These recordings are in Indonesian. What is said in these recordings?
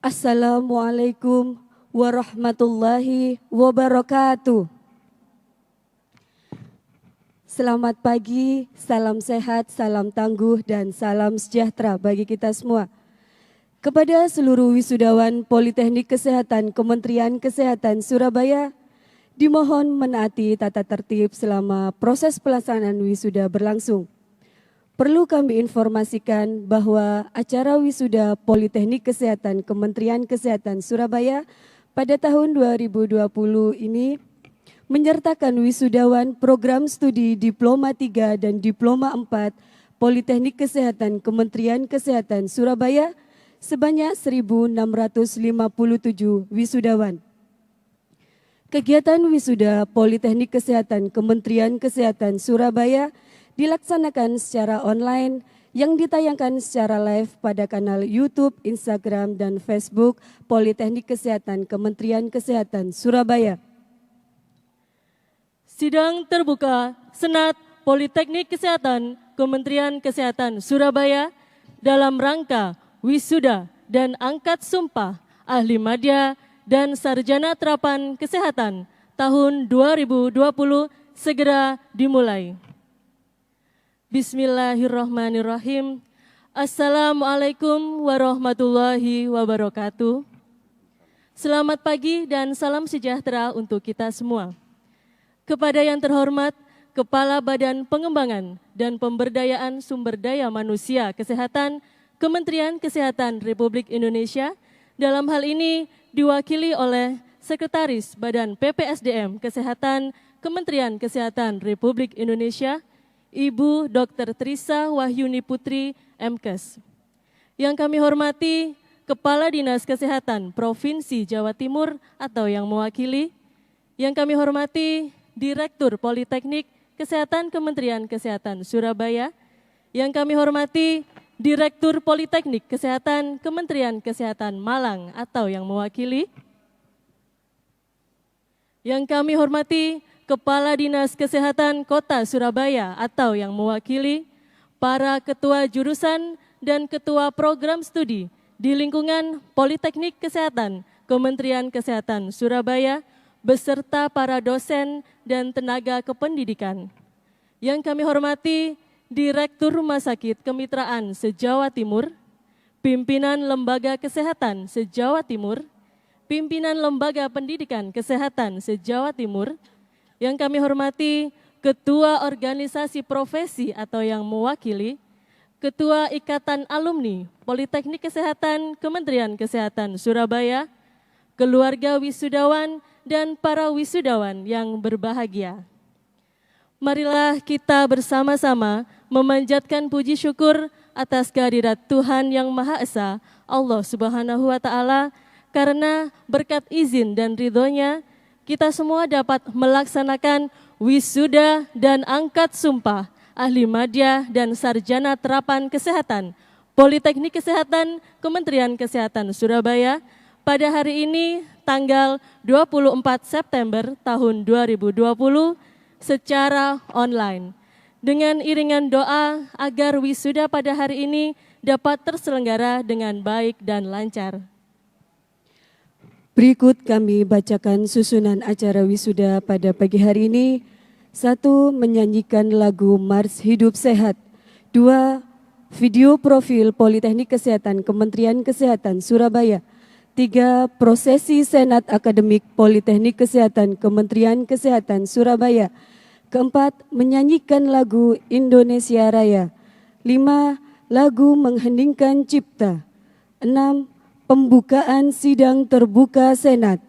Assalamualaikum warahmatullahi wabarakatuh. Selamat pagi, salam sehat, salam tangguh, dan salam sejahtera bagi kita semua. Kepada seluruh wisudawan Politeknik Kesehatan Kementerian Kesehatan Surabaya, dimohon menaati tata tertib selama proses pelaksanaan wisuda berlangsung. Perlu kami informasikan bahwa acara wisuda Politeknik Kesehatan Kementerian Kesehatan Surabaya pada tahun 2020 ini menyertakan wisudawan program studi Diploma 3 dan Diploma 4 Politeknik Kesehatan Kementerian Kesehatan Surabaya sebanyak 1.657 wisudawan. Kegiatan wisuda Politeknik Kesehatan Kementerian Kesehatan Surabaya dilaksanakan secara online yang ditayangkan secara live pada kanal YouTube, Instagram, dan Facebook Politeknik Kesehatan Kementerian Kesehatan Surabaya. Sidang terbuka Senat Politeknik Kesehatan Kementerian Kesehatan Surabaya dalam rangka wisuda dan angkat sumpah ahli madya dan sarjana terapan kesehatan tahun 2020 segera dimulai. Bismillahirrahmanirrahim. Assalamualaikum warahmatullahi wabarakatuh. Selamat pagi dan salam sejahtera untuk kita semua. Kepada yang terhormat Kepala Badan Pengembangan dan Pemberdayaan Sumber Daya Manusia Kesehatan Kementerian Kesehatan Republik Indonesia, dalam hal ini diwakili oleh Sekretaris Badan PPSDM Kesehatan Kementerian Kesehatan Republik Indonesia, Ibu Dr. Trisa Wahyuni Putri, MKes. Yang kami hormati Kepala Dinas Kesehatan Provinsi Jawa Timur atau yang mewakili, yang kami hormati Direktur Politeknik Kesehatan Kementerian Kesehatan Surabaya, yang kami hormati Direktur Politeknik Kesehatan Kementerian Kesehatan Malang atau yang mewakili, yang kami hormati Kepala Dinas Kesehatan Kota Surabaya atau yang mewakili, para ketua jurusan dan ketua program studi di lingkungan Politeknik Kesehatan Kementerian Kesehatan Surabaya, beserta para dosen dan tenaga kependidikan. Yang kami hormati Direktur Rumah Sakit Kemitraan se-Jawa Timur, Pimpinan Lembaga Kesehatan se-Jawa Timur, Pimpinan Lembaga Pendidikan Kesehatan se-Jawa Timur, yang kami hormati Ketua Organisasi Profesi atau yang mewakili, Ketua Ikatan Alumni Politeknik Kesehatan Kementerian Kesehatan Surabaya, keluarga wisudawan, dan para wisudawan yang berbahagia. Marilah kita bersama-sama memanjatkan puji syukur atas kehadirat Tuhan Yang Maha Esa, Allah Subhanahu wa Ta'ala, karena berkat izin dan ridhonya, kita semua dapat melaksanakan wisuda dan angkat sumpah ahli madya dan sarjana terapan kesehatan Politeknik Kesehatan Kementerian Kesehatan Surabaya pada hari ini tanggal 24 September tahun 2020 secara online. Dengan iringan doa agar wisuda pada hari ini dapat terselenggara dengan baik dan lancar. Berikut kami bacakan susunan acara wisuda pada pagi hari ini. 1. Menyanyikan lagu Mars Hidup Sehat. 2. Video profil Politeknik Kesehatan Kementerian Kesehatan Surabaya. 3. Prosesi Senat Akademik Politeknik Kesehatan Kementerian Kesehatan Surabaya. 4. Menyanyikan lagu Indonesia Raya. 5. Lagu Mengheningkan Cipta. 6. Pembukaan sidang terbuka Senat.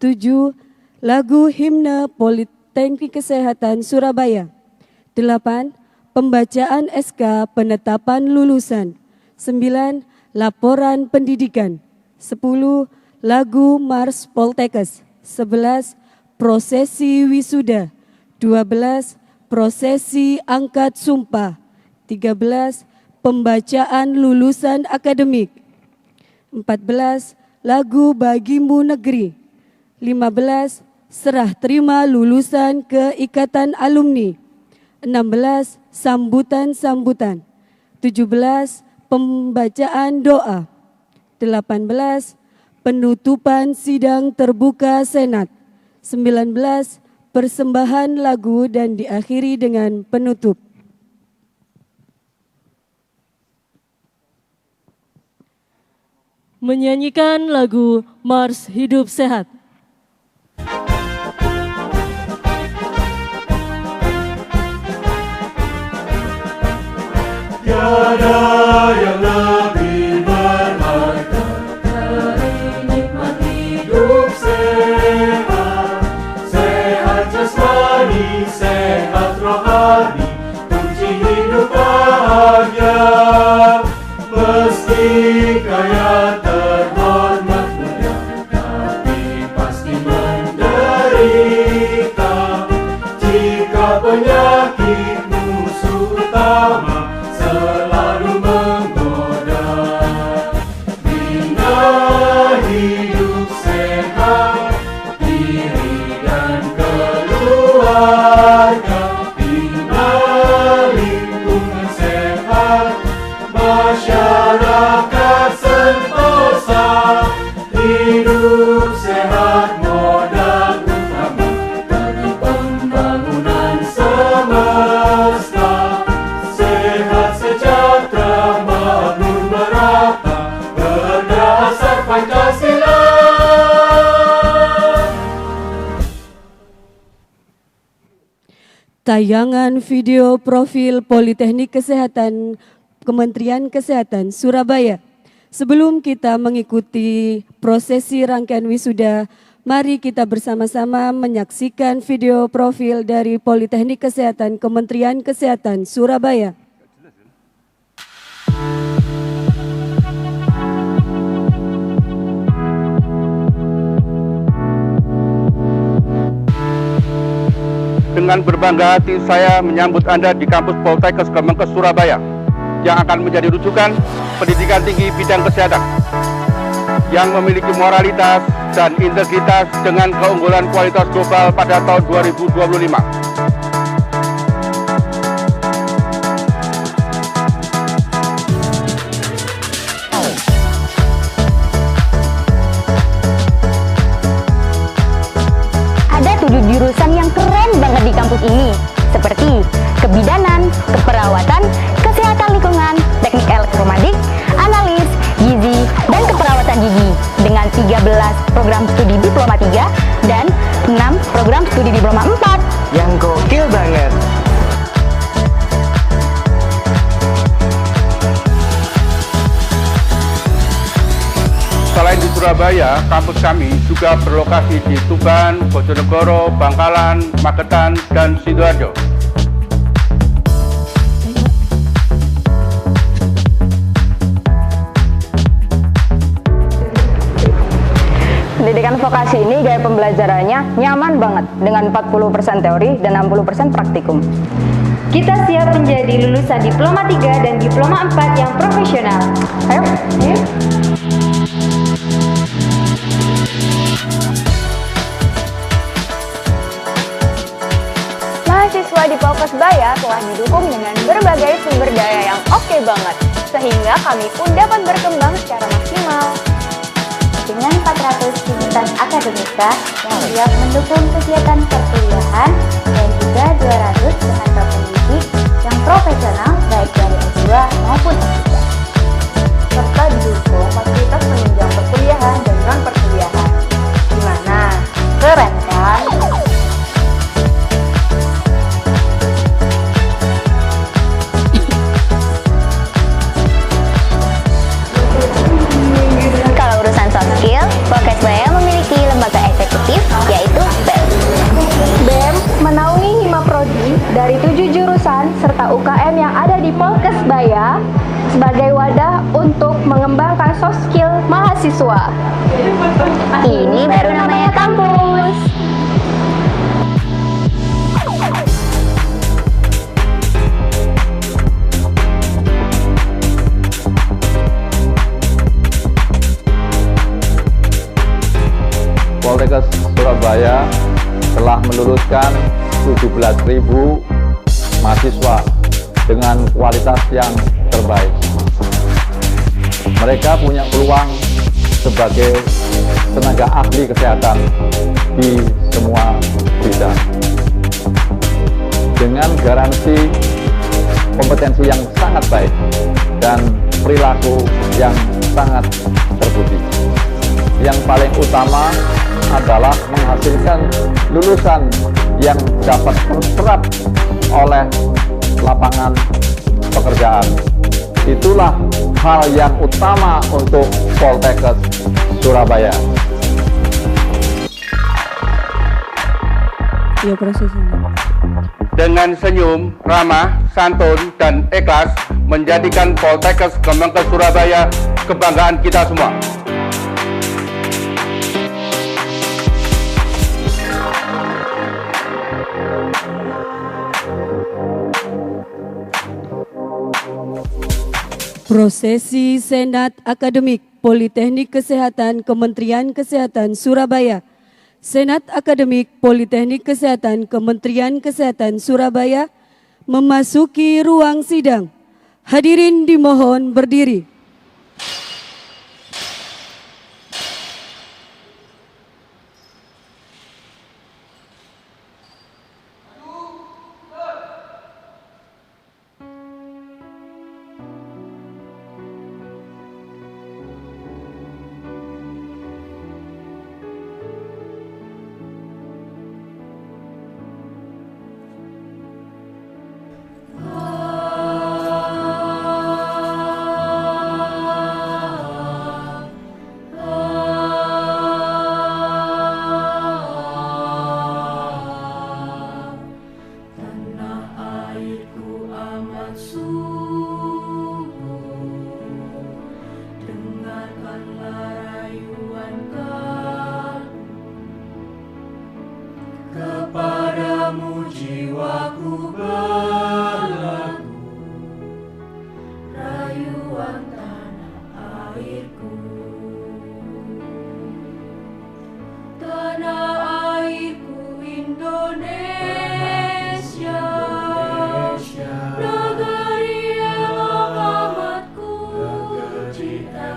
7. Lagu himne Politeknik Kesehatan Surabaya. 8. Pembacaan SK penetapan lulusan. 9. Laporan pendidikan. 10. Lagu Mars Poltekkes. 11. Prosesi wisuda. 12. Prosesi angkat sumpah. 13. Pembacaan lulusan akademik. 14. Lagu Bagimu Negeri. 15. Serah terima lulusan ke Ikatan Alumni. 16. Sambutan-sambutan. 17. Pembacaan doa. 18. penutupan sidang terbuka Senat. 19. Persembahan lagu dan diakhiri dengan penutup. Menyanyikan lagu Mars Hidup Sehat. Tiada yang lebih berharga dari nikmat hidup sehat, sehat jasmani, sehat rohani, kunci hidup bahagia. Meski kaya terhormat mulia, tapi pasti menderita jika penyakit musuh utama selalu menggoda. Bina hidup sehat, diri dan keluarga. Bina lingkungan sehat, masyarakat sentosa. Hidup sehat modal utama bagi pembangunan semesta. Sehat sejahtera makmur merata berdasar Pancasila. Tayangan video profil Politeknik Kesehatan Kementerian Kesehatan Surabaya. Sebelum kita mengikuti prosesi rangkaian wisuda, mari kita bersama-sama menyaksikan video profil dari Politeknik Kesehatan Kementerian Kesehatan Surabaya. Dengan berbangga hati saya menyambut Anda di kampus Poltekkes Kemenkes Surabaya yang akan menjadi rujukan pendidikan tinggi bidang kesehatan yang memiliki moralitas dan integritas dengan keunggulan kualitas global pada tahun 2025. Ada 7 jurusan yang keren banget di kampus ini, seperti kebidanan, keperawatan, kesehatan lingkungan, teknik elektromatik, analis, gizi, dan keperawatan gigi dengan 13 program studi diploma 3 dan 6 program studi diploma 4. Yang gokil banget. Selain di Surabaya, kampus kami juga berlokasi di Tuban, Bojonegoro, Bangkalan, Magetan, dan Sidoarjo. Pendidikan vokasi ini gaya pembelajarannya nyaman banget dengan 40% teori dan 60% praktikum. Kita siap menjadi lulusan diploma 3 dan diploma 4 yang profesional. Ayo. Mahasiswa di Polkesbaya telah didukung dengan berbagai sumber daya yang oke banget, sehingga kami pun dapat berkembang secara maksimal. Dengan 400 sivitas akademika yang siap mendukung kegiatan perkuliahan dan juga 200 tenaga pendidik yang profesional baik dari S2 maupun S3. Serta didukung fasilitas penunjang perkuliahan dan non-perkuliahan. Gimana? Keren kan? Kalau urusan soft skill, Polkesbaya memiliki lembaga eksekutif yaitu BEM. BEM menaungi 5 prodi dari 7 jurusan serta UKM yang ada di Polkesbaya sebagai wadah untuk mengembangkan soft skill mahasiswa. Ini baru namanya kampus. Poltekkes Surabaya telah meluluskan 17.000 mahasiswa dengan kualitas yang terbaik. Mereka punya peluang sebagai tenaga ahli kesehatan di semua bidang. Dengan garansi kompetensi yang sangat baik dan perilaku yang sangat terbudi. Yang paling utama adalah menghasilkan lulusan yang dapat terserap oleh lapangan pekerjaan. Itulah hal yang utama untuk Poltekkes Surabaya. Ya, prosesnya. Dengan senyum, ramah, santun, dan ikhlas menjadikan Poltekkes Kemenkes Surabaya kebanggaan kita semua. Prosesi Senat Akademik Politeknik Kesehatan Kementerian Kesehatan Surabaya. Senat Akademik Politeknik Kesehatan Kementerian Kesehatan Surabaya memasuki ruang sidang. Hadirin dimohon berdiri. Kepadamu jiwaku berlagu, rayuan tanah airku. Tanah airku Indonesia, negeri elok amatku cinta.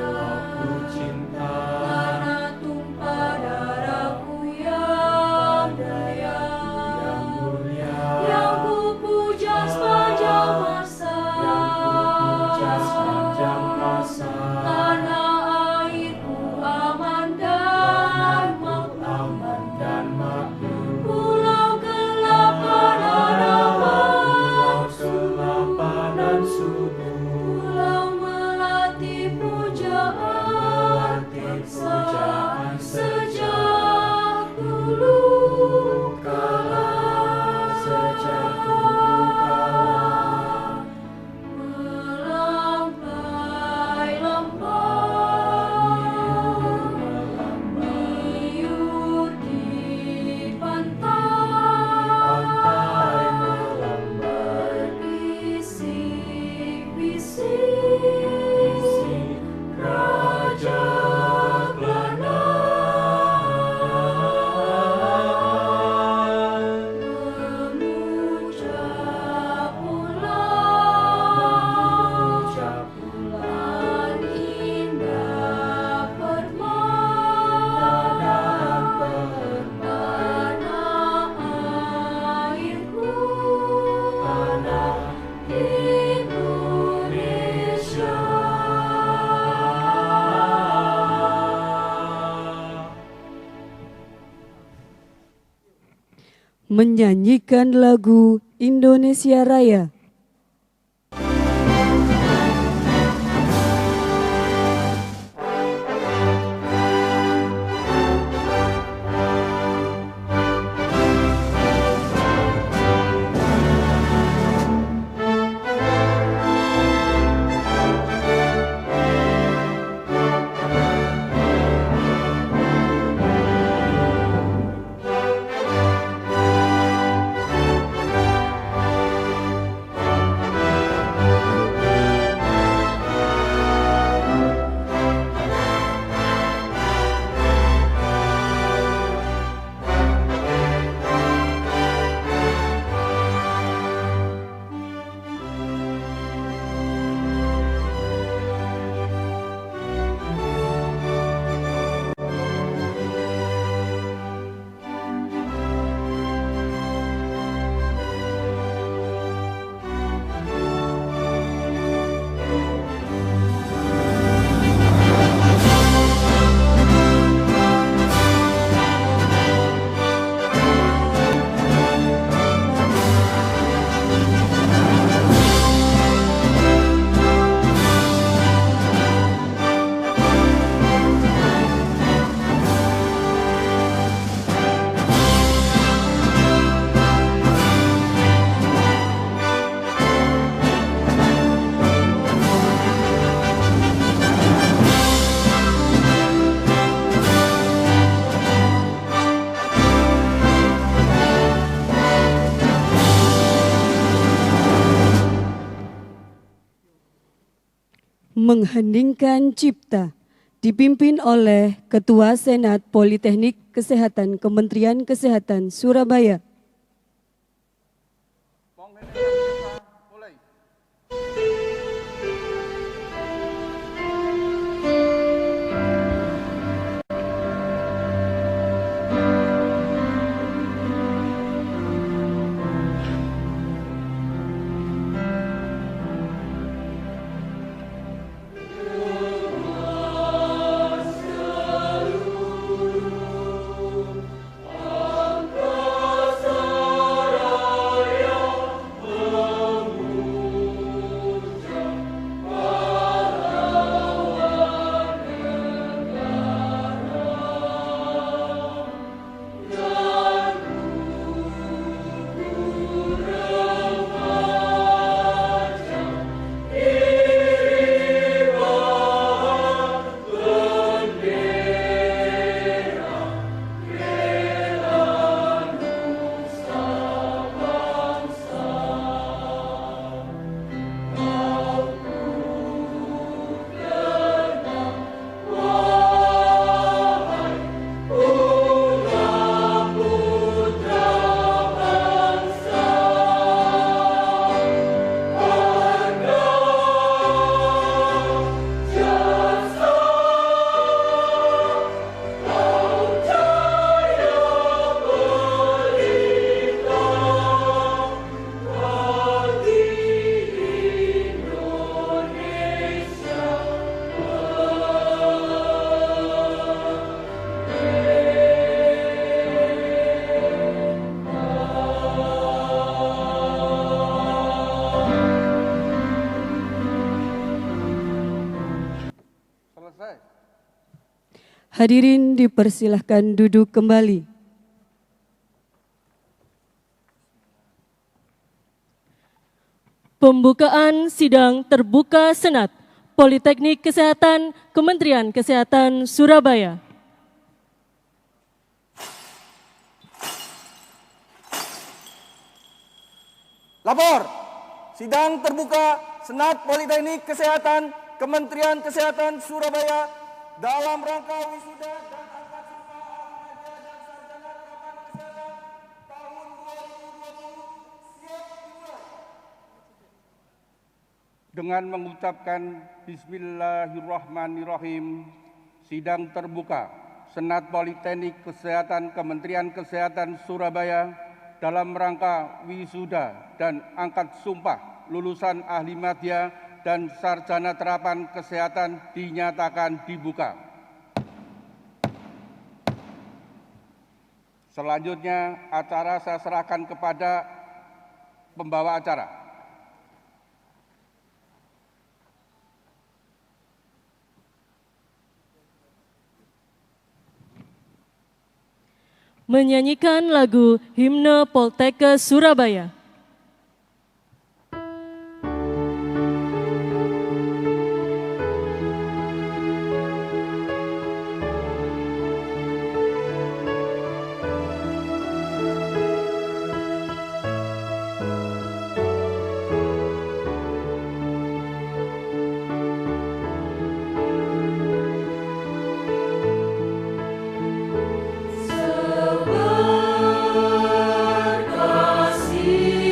Tanah tumpah darahku yang daya, yang ku puja sepanjang masa. Tanah airku aman dan makmur. Pulau Kelapan ada maksud. Pulau Melati pujaan sejak dulu kala. Melayur di pantai, berbisik-bisik Raja Belanda mengucap ulang indah tanah airku, tanah Indonesia. Menyanyikan lagu Indonesia Raya. mengheningkan cipta dipimpin oleh Ketua Senat Politeknik Kesehatan Kementerian Kesehatan Surabaya. Hadirin dipersilahkan duduk kembali. Pembukaan sidang terbuka Senat Politeknik Kesehatan Kementerian Kesehatan Surabaya. Lapor, sidang terbuka Senat Politeknik Kesehatan Kementerian Kesehatan Surabaya dalam rangka wisuda dan angkat sumpah Ahmadiyah dan Sarjana Terapan Kesehatan tahun 2020 siap dimulai. Dengan mengucapkan Bismillahirrahmanirrahim, sidang terbuka Senat Politeknik Kesehatan Kementerian Kesehatan Surabaya dalam rangka wisuda dan angkat sumpah lulusan ahli madya dan sarjana terapan kesehatan dinyatakan dibuka. Selanjutnya acara saya serahkan kepada pembawa acara. Menyanyikan lagu Himne Poltekkes Surabaya. Seberkasih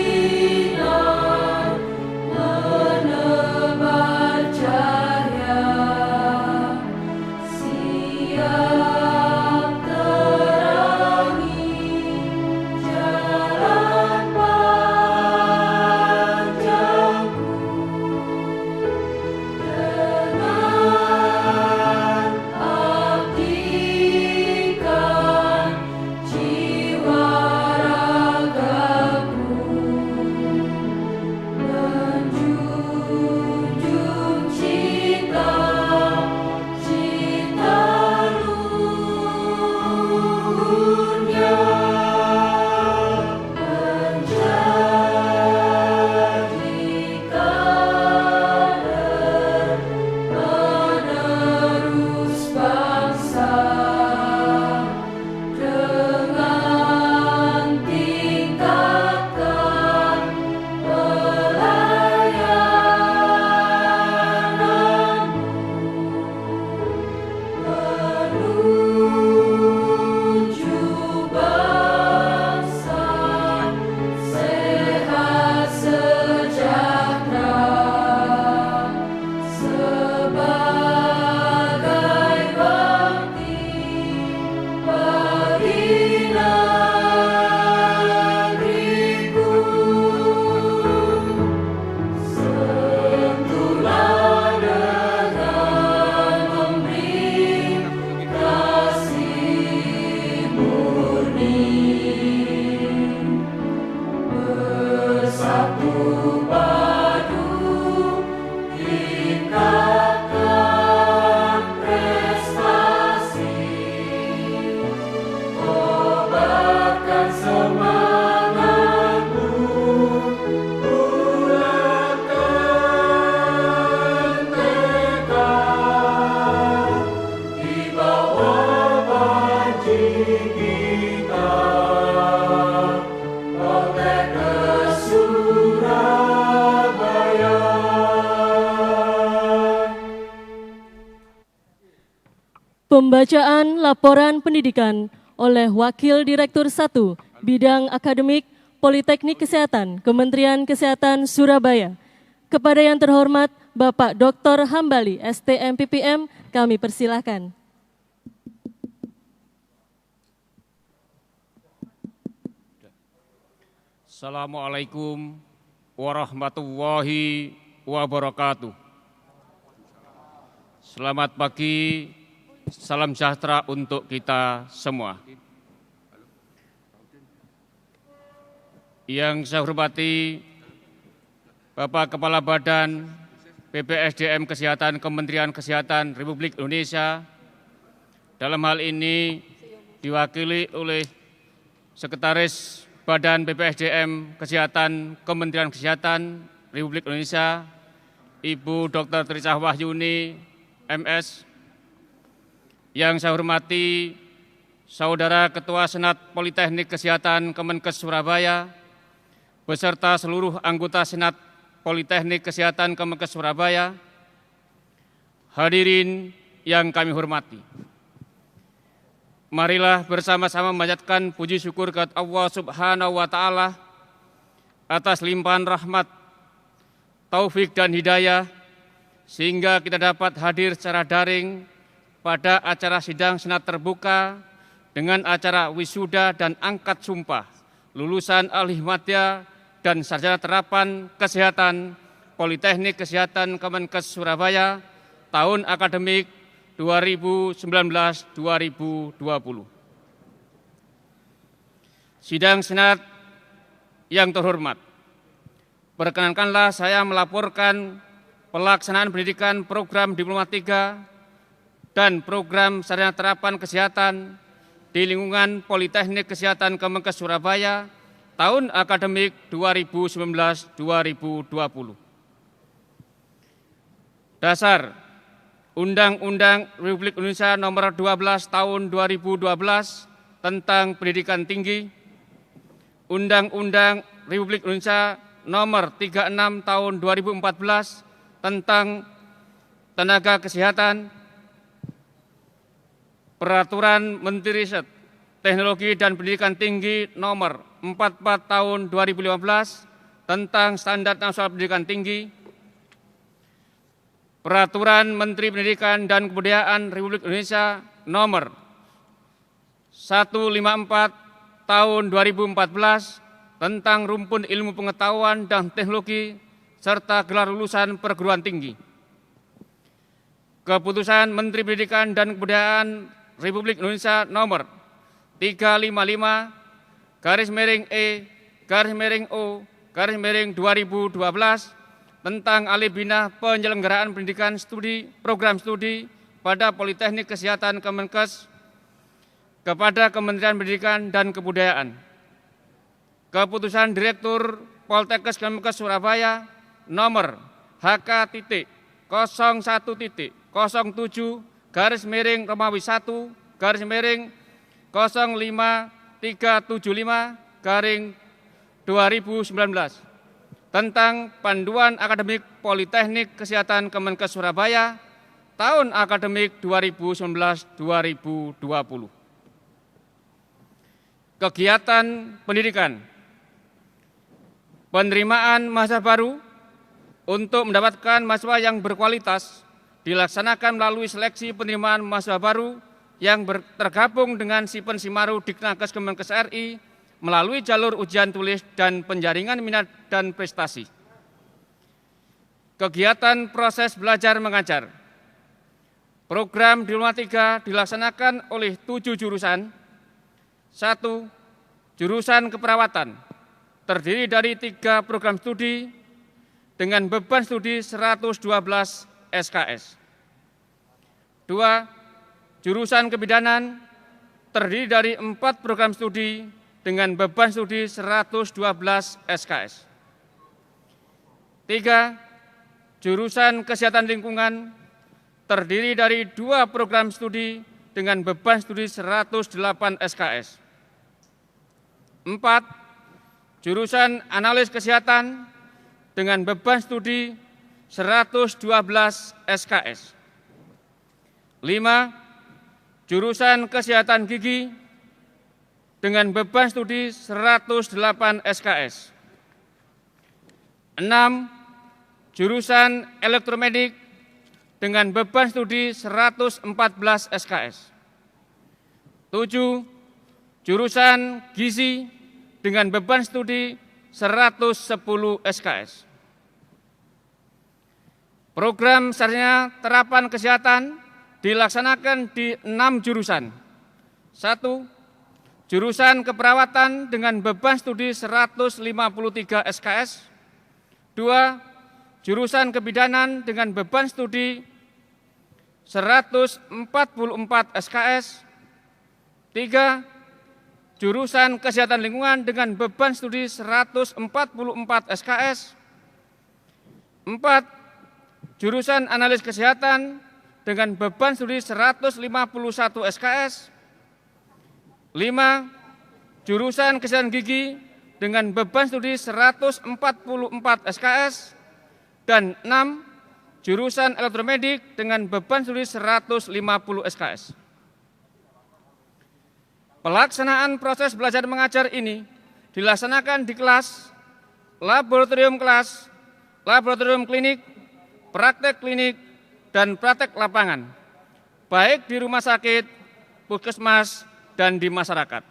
Pembacaan laporan pendidikan oleh Wakil Direktur 1 Bidang Akademik Politeknik Kesehatan Kementerian Kesehatan Surabaya. Kepada yang terhormat Bapak Dr. Hambali, STM PPM, kami persilahkan. Assalamualaikum warahmatullahi wabarakatuh. Selamat pagi, salam sejahtera untuk kita semua. Yang saya hormati Bapak Kepala Badan BPSDM Kesehatan Kementerian Kesehatan Republik Indonesia, dalam hal ini diwakili oleh Sekretaris Badan BPSDM Kesehatan Kementerian Kesehatan Republik Indonesia, Ibu Dr. Trisah Wahyuni, MS. Yang saya hormati Saudara Ketua Senat Politeknik Kesehatan Kemenkes Surabaya, beserta seluruh anggota Senat Politeknik Kesehatan Kemenkes Surabaya, hadirin yang kami hormati. Marilah bersama-sama memanjatkan puji syukur kepada Allah Subhanahu wa Ta'ala atas limpahan rahmat, taufik dan hidayah, sehingga kita dapat hadir secara daring pada acara sidang senat terbuka dengan acara wisuda dan angkat sumpah lulusan Al-Hikmadiyah dan sarjana terapan kesehatan Politeknik Kesehatan Kemenkes Surabaya tahun akademik 2019-2020. Sidang senat yang terhormat, perkenankanlah saya melaporkan pelaksanaan pendidikan program Diploma 3 dan program sarjana terapan kesehatan di lingkungan Politeknik Kesehatan Kemenkes Surabaya tahun akademik 2019-2020. Dasar Undang-Undang Republik Indonesia Nomor 12 Tahun 2012 tentang Pendidikan Tinggi, Undang-Undang Republik Indonesia Nomor 36 Tahun 2014 tentang Tenaga Kesehatan, Peraturan Menteri Riset, Teknologi dan Pendidikan Tinggi Nomor 44 Tahun 2015 tentang Standar Nasional Pendidikan Tinggi, Peraturan Menteri Pendidikan dan Kebudayaan Republik Indonesia Nomor 154 Tahun 2014 tentang Rumpun Ilmu Pengetahuan dan Teknologi serta gelar lulusan perguruan tinggi. Keputusan Menteri Pendidikan dan Kebudayaan Republik Indonesia Nomor 355-E-O-2012 tentang alih bina penyelenggaraan pendidikan studi program studi pada Politeknik Kesehatan Kemenkes kepada Kementerian Pendidikan dan Kebudayaan. Keputusan Direktur Poltekkes Kemenkes Surabaya Nomor HK.07-01-01-05-375-2019 tentang Panduan Akademik Politeknik Kesehatan Kemenkes Surabaya tahun akademik 2019-2020. Kegiatan pendidikan. Penerimaan mahasiswa baru untuk mendapatkan mahasiswa yang berkualitas dilaksanakan melalui seleksi penerimaan mahasiswa baru yang tergabung dengan Sipen Simaru Diknankes Kemenkes RI melalui jalur ujian tulis dan penjaringan minat dan prestasi. Kegiatan proses belajar mengajar. Program Diploma 3 dilaksanakan oleh 7 jurusan. 1. Jurusan keperawatan terdiri dari 3 program studi dengan beban studi 112 SKS. 2. Jurusan kebidanan terdiri dari 4 program studi dengan beban studi 112 SKS. 3. Jurusan kesehatan lingkungan terdiri dari 2 program studi dengan beban studi 108 SKS. 4. Jurusan analis kesehatan dengan beban studi 112 SKS. 5. jurusan Kesehatan Gigi dengan beban studi 108 SKS. 6. Jurusan Elektromedik dengan beban studi 114 SKS. 7. Jurusan Gizi dengan beban studi 110 SKS. Program sarjana terapan kesehatan dilaksanakan di 6 jurusan. 1. Jurusan keperawatan dengan beban studi 153 SKS. 2. Jurusan kebidanan dengan beban studi 144 SKS. 3. Jurusan kesehatan lingkungan dengan beban studi 144 SKS. 4. Jurusan analis kesehatan dengan beban studi 151 SKS. 5. Jurusan kesehatan gigi dengan beban studi 144 SKS. Dan 6. Jurusan elektromedik dengan beban studi 150 SKS. Pelaksanaan proses belajar mengajar ini dilaksanakan di kelas, laboratorium kelas, laboratorium klinik, praktek klinik, dan praktek lapangan, baik di rumah sakit, puskesmas, dan di masyarakat.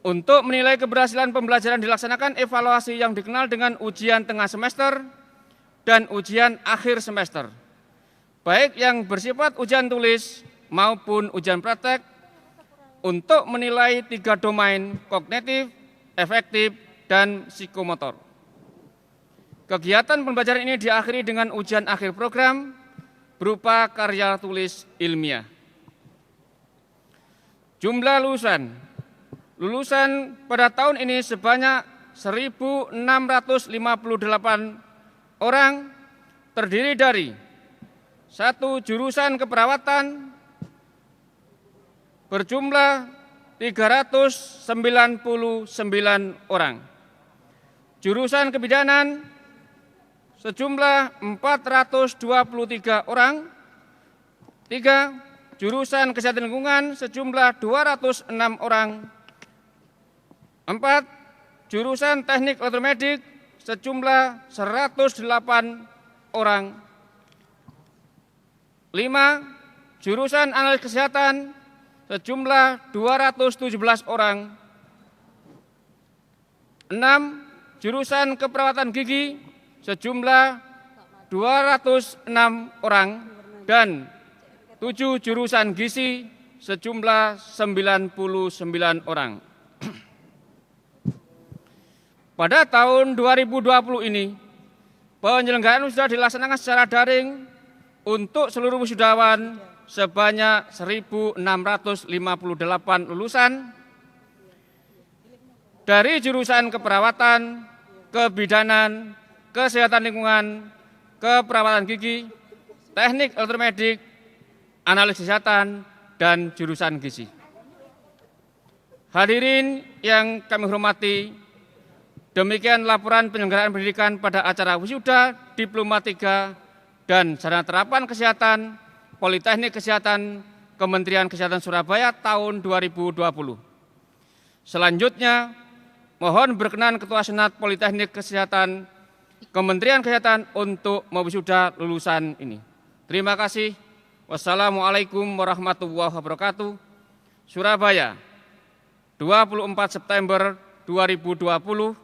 Untuk menilai keberhasilan pembelajaran dilaksanakan evaluasi yang dikenal dengan ujian tengah semester dan ujian akhir semester, baik yang bersifat ujian tulis maupun ujian praktek, untuk menilai 3 domain kognitif, efektif, dan psikomotor. Kegiatan pembelajaran ini diakhiri dengan ujian akhir program berupa karya tulis ilmiah. Jumlah lulusan pada tahun ini sebanyak 1.658 orang, terdiri dari 1 jurusan keperawatan berjumlah 399 orang, jurusan kebidanan sejumlah 423 orang, 3. Jurusan kesehatan lingkungan sejumlah 206 orang, 4. Jurusan teknik elektromedik sejumlah 108 orang, 5. Jurusan analis kesehatan sejumlah 217 orang, 6. Jurusan keperawatan gigi sejumlah 206 orang, dan 7 jurusan gizi sejumlah 99 orang. Pada tahun 2020 ini, penyelenggaraan wisuda dilaksanakan secara daring untuk seluruh wisudawan sebanyak 1.658 lulusan dari jurusan keperawatan, kebidanan, kesehatan lingkungan, keperawatan gigi, teknik elektromedik, analis kesehatan, dan jurusan gizi. Hadirin yang kami hormati, demikian laporan penyelenggaraan pendidikan pada acara wisuda Diploma 3 dan sarjana terapan kesehatan Politeknik Kesehatan Kementerian Kesehatan Surabaya tahun 2020. Selanjutnya, mohon berkenan Ketua Senat Politeknik Kesehatan Kementerian Kesehatan untuk mewisuda lulusan ini. Terima kasih. Wassalamualaikum warahmatullahi wabarakatuh. Surabaya, 24 September 2020.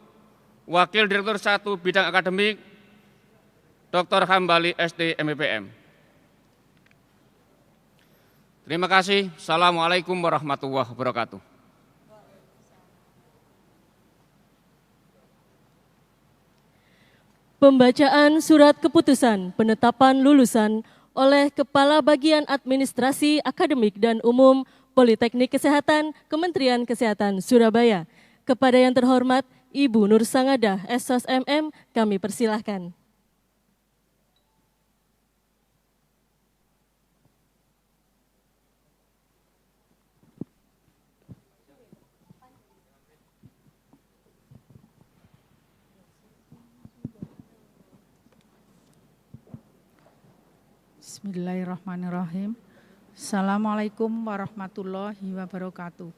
Wakil Direktur 1 Bidang Akademik, Dr. Hambali SD MPM. Terima kasih. Assalamualaikum warahmatullahi wabarakatuh. Pembacaan surat keputusan penetapan lulusan oleh Kepala Bagian Administrasi Akademik dan Umum Politeknik Kesehatan Kementerian Kesehatan Surabaya. Kepada yang terhormat Ibu Nur Sangadah, SOS MM, kami persilahkan. Bismillahirrahmanirrahim. Assalamualaikum warahmatullahi wabarakatuh.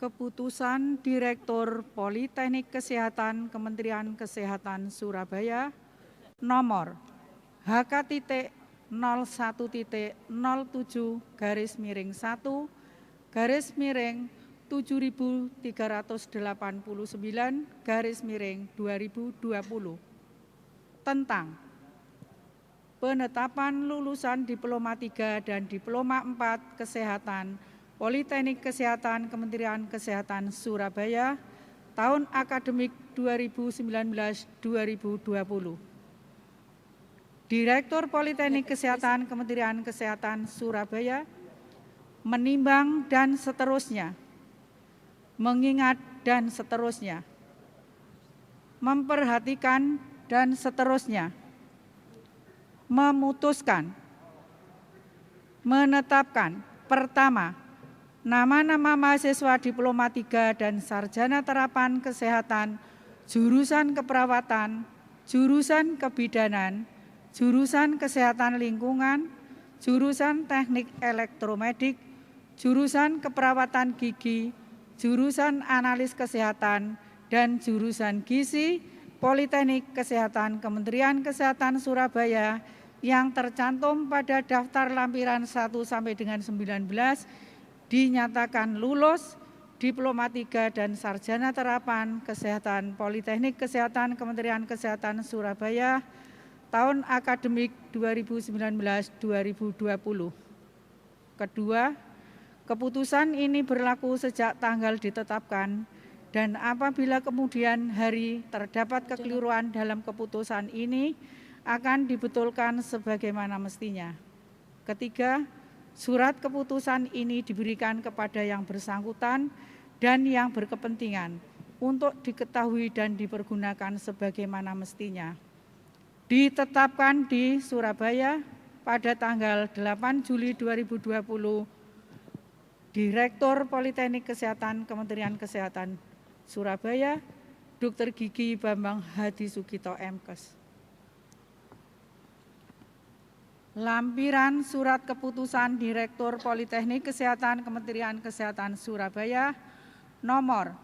Keputusan Direktur Politeknik Kesehatan Kementerian Kesehatan Surabaya nomor HK-017/1-7389/2020 tentang penetapan lulusan Diploma 3 dan Diploma 4 Kesehatan Politeknik Kesehatan Kementerian Kesehatan Surabaya tahun akademik 2019-2020. Direktur Politeknik Kesehatan Kementerian Kesehatan Surabaya menimbang dan seterusnya, mengingat dan seterusnya, memperhatikan dan seterusnya, memutuskan, menetapkan. Pertama, nama-nama mahasiswa Diploma 3 dan Sarjana Terapan Kesehatan, jurusan keperawatan, jurusan kebidanan, jurusan kesehatan lingkungan, jurusan teknik elektromedik, jurusan keperawatan gigi, jurusan analis kesehatan, dan jurusan gizi Politeknik Kesehatan Kementerian Kesehatan Surabaya yang tercantum pada daftar lampiran 1 sampai dengan 19 dinyatakan lulus Diploma 3 dan Sarjana Terapan Kesehatan Politeknik Kesehatan Kementerian Kesehatan Surabaya tahun akademik 2019-2020. Kedua, keputusan ini berlaku sejak tanggal ditetapkan dan apabila kemudian hari terdapat kekeliruan dalam keputusan ini akan dibetulkan sebagaimana mestinya. Ketiga, surat keputusan ini diberikan kepada yang bersangkutan dan yang berkepentingan untuk diketahui dan dipergunakan sebagaimana mestinya. Ditetapkan di Surabaya pada tanggal 8 Juli 2020, Direktur Politeknik Kesehatan Kementerian Kesehatan Surabaya, Dr. Gigi Bambang Hadi Sugito MKes. Lampiran Surat Keputusan Direktur Politeknik Kesehatan Kementerian Kesehatan Surabaya nomor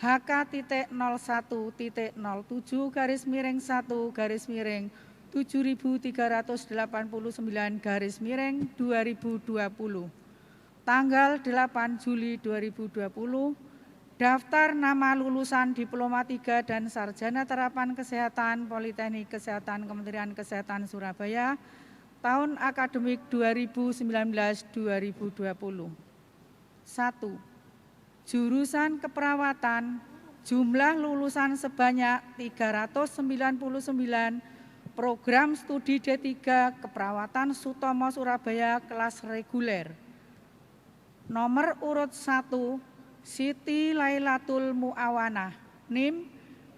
HK-001-00-7389/2020 tanggal 8 Juli 2020, daftar nama lulusan Diploma 3 dan Sarjana Terapan Kesehatan Politeknik Kesehatan Kementerian Kesehatan Surabaya tahun akademik 2019-2020. 1. Jurusan keperawatan, jumlah lulusan sebanyak 399, program studi D3 Keperawatan Sutomo Surabaya kelas reguler. Nomor urut 1, Siti Lailatul Muawanah, NIM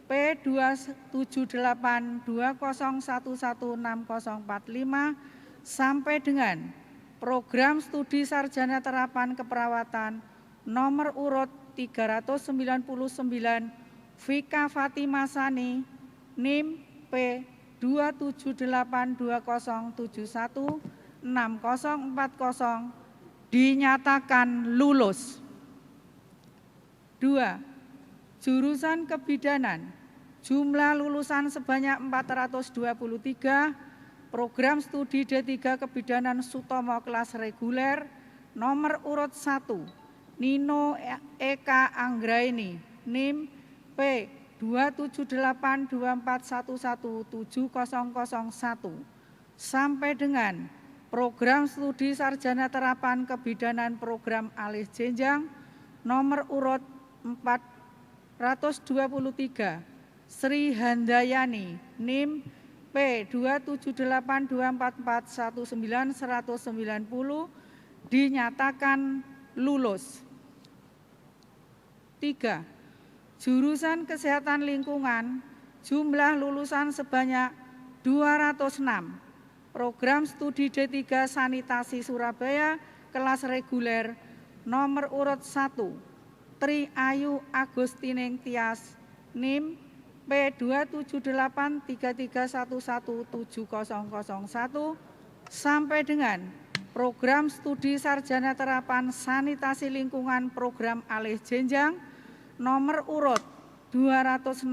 P27820116045 sampai dengan program studi Sarjana Terapan Keperawatan nomor urut 399, Vika Fatima Sani, NIM P27820716040 dinyatakan lulus. 2. Jurusan kebidanan, jumlah lulusan sebanyak 423, program studi D3 Kebidanan Sutomo kelas reguler, nomor urut 1, Nino Eka Anggraini, NIM P27824117001 sampai dengan program studi Sarjana Terapan Kebidanan Program Alih Jenjang nomor urut 423, Sri Handayani, NIM P27824419190 dinyatakan lulus. 3. Jurusan Kesehatan Lingkungan, jumlah lulusan sebanyak 206, program studi D3 Sanitasi Surabaya kelas reguler nomor urut 1, Tri Ayu Agustining Tias, NIM P27833117001 sampai dengan program studi sarjana terapan sanitasi lingkungan program alih jenjang nomor urut 206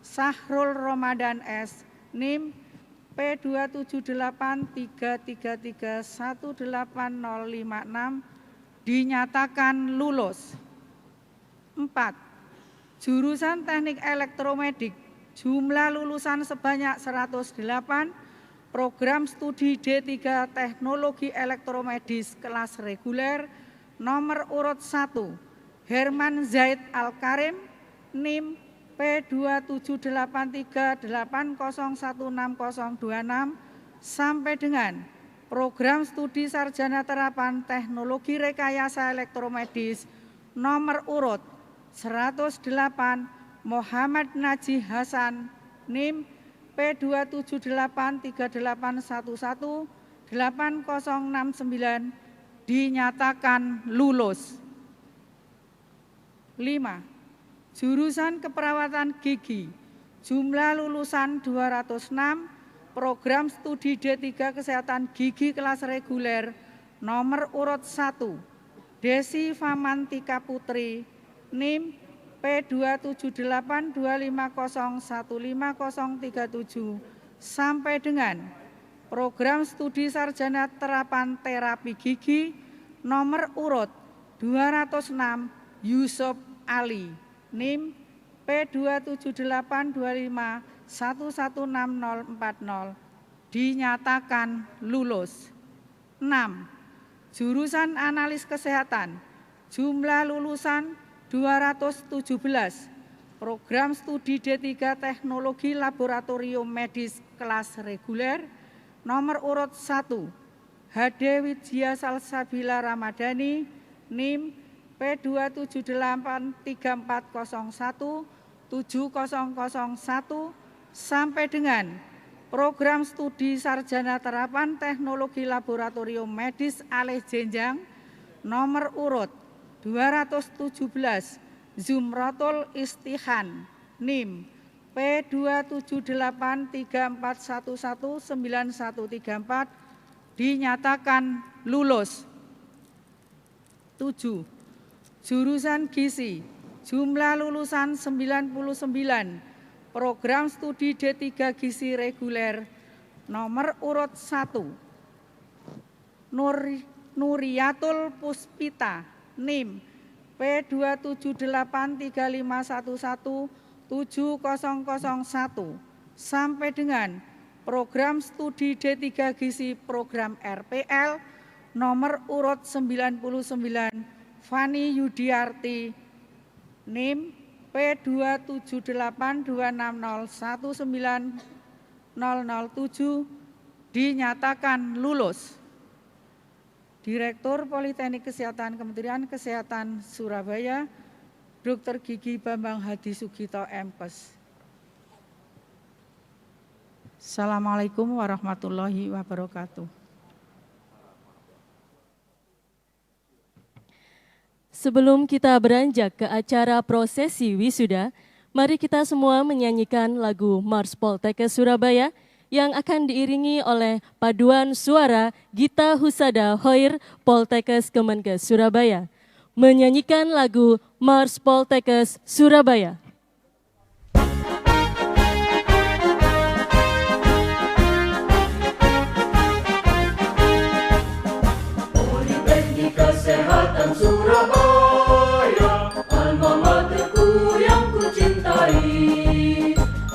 Sahrul Ramadan S. NIM P27833318056 dinyatakan lulus. 4. Jurusan Teknik Elektromedik, jumlah lulusan sebanyak 108, program studi D3 Teknologi Elektromedis kelas reguler, nomor urut 1, Herman Zaid Al-Karim, NIM P27838016026 sampai dengan program studi sarjana terapan teknologi rekayasa elektromedis, nomor urut 108 Muhammad Najih Hasan, NIM P27838118069 dinyatakan lulus. 5. Jurusan Keperawatan Gigi, jumlah lulusan 206, program studi D3 Kesehatan Gigi kelas reguler, nomor urut 1, Desi Famantika Putri, NIM P27825015037 sampai dengan program studi sarjana terapan terapi gigi, nomor urut 206 Yusuf Ali, NIM P27825116040 dinyatakan lulus. 6. Jurusan Analis Kesehatan, jumlah lulusan 217, program studi D3 Teknologi Laboratorium Medis kelas reguler, nomor urut 1, Hade Widya Salsabila Ramadhani, NIM P27834017001 sampai dengan program studi sarjana terapan teknologi laboratorium medis alih jenjang, nomor urut 217 Zumratul Istihan, NIM P27834119134 dinyatakan lulus. 7. Jurusan Gizi, jumlah lulusan 99, program studi D3 Gizi reguler, nomor urut 1, Nuriyatul Puspita, NIM P27835117001 sampai dengan program studi D3 Gizi program RPL, nomor urut 99, Fani Yudiarti, NIM P27826019007 dinyatakan lulus. Direktur Politeknik Kesehatan Kementerian Kesehatan Surabaya, Dr. Gigi Bambang Hadi Sugito, MKes. Assalamualaikum warahmatullahi wabarakatuh. Sebelum kita beranjak ke acara prosesi wisuda, mari kita semua menyanyikan lagu Mars Poltekkes Surabaya yang akan diiringi oleh paduan suara Gita Husada Hoir Poltekkes Kemenkes Surabaya. Menyanyikan lagu Mars Poltekkes Surabaya. Politeknik Kesehatan Surabaya, alma materku yang kucintai.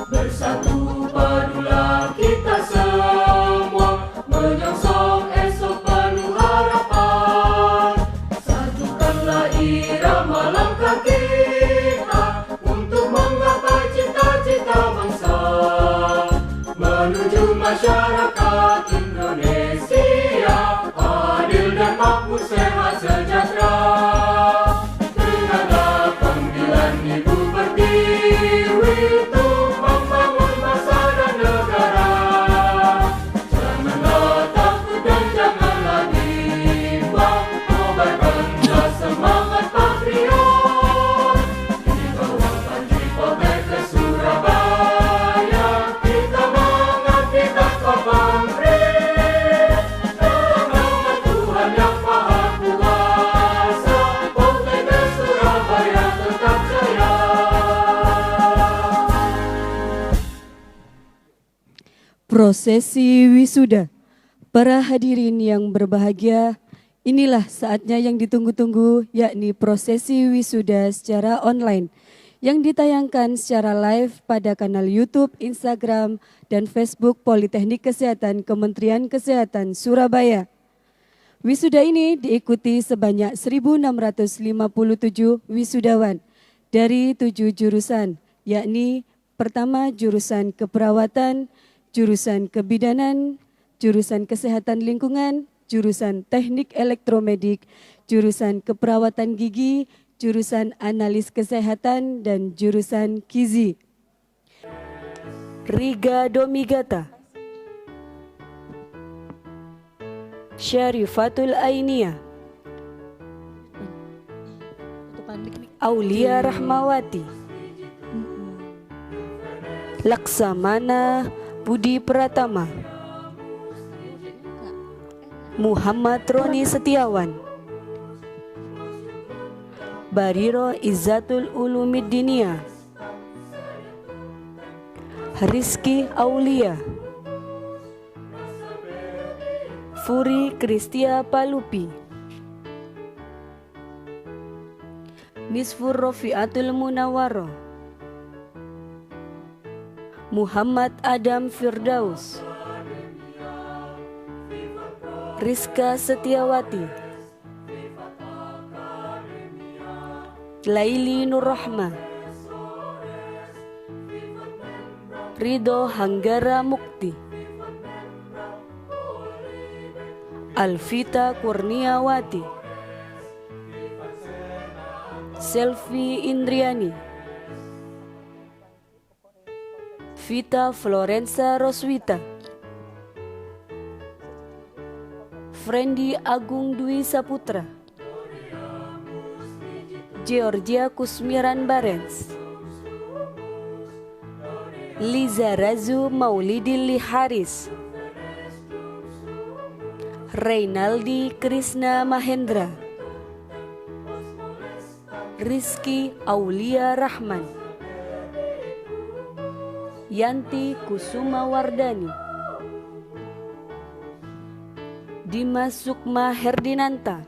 Bersatu padulah kita semua, menyongsong esok penuh harapan. Satukanlah irama langkah kita untuk menggapai cita-cita bangsa, menuju masyarakat Indonesia adil dan makmur, sehat sejahtera. Dengarlah panggilan Ibu Pertiwi untuk membangun bangsa dan negara. Janganlah takut dan janganlah bimbang, kobarkanlah semangat patriot. Di bawah Panji Poltekkes Surabaya. Prosesi wisuda. Para hadirin yang berbahagia, inilah saatnya yang ditunggu-tunggu, yakni prosesi wisuda secara online yang ditayangkan secara live pada kanal YouTube, Instagram, dan Facebook Politeknik Kesehatan Kementerian Kesehatan Surabaya. Wisuda ini diikuti sebanyak 1.657 wisudawan dari 7 jurusan, yakni pertama jurusan keperawatan, jurusan kebidanan, jurusan kesehatan lingkungan, jurusan teknik elektromedik, jurusan keperawatan gigi, jurusan analis kesehatan, dan jurusan gizi. Riga Domigata, Syarifatul Ainia, Aulia Rahmawati, Laksamana Budi Pratama, Muhammad Roni Setiawan, Bariro Izzatul Ulumiddiniya, Rizky Aulia, Furi Kristia Palupi, Nisfur Rofiatul Munawwaro, Muhammad Adam Firdaus, Rizka Setiawati, Laili Nurrahma, Ridho Hanggara Mukti, Alvita Kurniawati, Selvi Indriani, Vita Florensa Roswita, Frendi Agung Dwi Saputra, Georgia Kusmiran Barens, Liza Razu Maulidilli Haris, Reynaldi Krishna Mahendra, Rizky Aulia Rahman, Yanti Kusuma Wardani, Dimas Sukma Herdinanta,